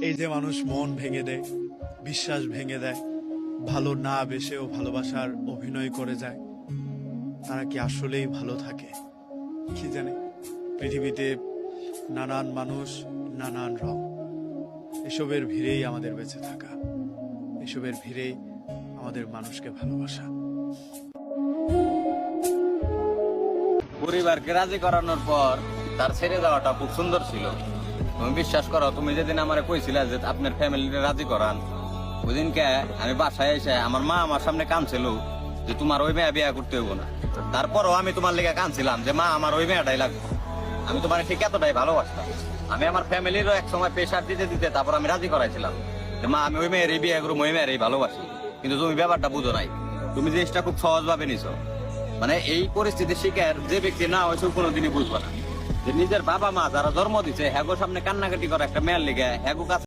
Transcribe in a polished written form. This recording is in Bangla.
এই যে মানুষ মন ভেঙে দেয়, বিশ্বাস ভেঙে দেয়, ভালো না বেসেও ভালোবাসার অভিনয় করে যায়, তারা কি আসলেই ভালো থাকে? কি জানে, পৃথিবীতে নানান মানুষ, নানান রং, এসবের ভিড়েই আমাদের বেঁচে থাকা, এসবের ভিড়েই আমাদের মানুষকে ভালোবাসা। পরিবারকে রাজি করানোর পর তার ছেড়ে যাওয়াটা খুব সুন্দর ছিল। তুমি বিশ্বাস করো, তুমি যেদিন আমারে কইছিলা যে আপনার ফ্যামিলিতে রাজি করান, ওইদিনকে আমি বাসায় এসে আমার মা আমার সামনে কাঁদছিল যে তোমার ওই মেয়ে বিয়ে করতে হইব না। তারপরও আমি তোমার লেগে কাঁদছিলাম যে মা আমার ওই মেয়েটাই লাগবে। আমি তোমার ঠিক এতটাই ভালোবাসতাম। আমি আমার ফ্যামিলিরও এক সময় প্রেশার দিতে দিতে তারপর আমি রাজি করাইছিলাম যে মা আমি ওই মেয়েরই বিয়ে করবো, ওই মেয়েরই ভালোবাসি। কিন্তু তুমি ব্যাপারটা বুঝো নাই, তুমি জিনিসটা খুব সহজ ভাবে নিছো। মানে এই পরিস্থিতির শিকার যে ব্যক্তি না হয়েছে কোনোদিনই বুঝবে না যে নিজের বাবা মা যারা জন্ম দিচ্ছে হ্যাগোর সামনে কান্নাকাটি করে একটা মেয়ের লেগে হ্যাগো কাছে